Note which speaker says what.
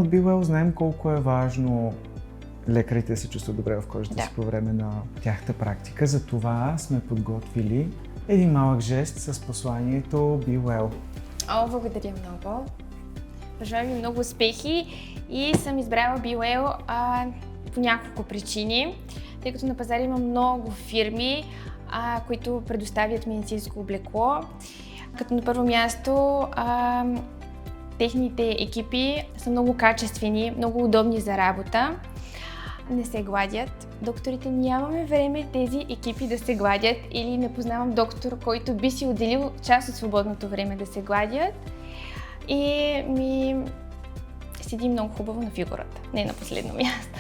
Speaker 1: BeWell знаем колко е важно лекарите да се чувстват добре в кожата си по време на тяхната практика. Затова сме подготвили един малък жест с посланието BeWell.
Speaker 2: Благодаря много. Пожелавам ви много успехи и съм избрала BeWell по няколко причини, тъй като на пазара има много фирми, които предоставят медицинско облекло. Като на първо място, техните екипи са много качествени, много удобни за работа, не се гладят. Докторите нямаме време тези екипи да се гладят или не познавам доктор, който би си отделил част от свободното време да се гладят и ми седи много хубаво на фигурата, не на последно място.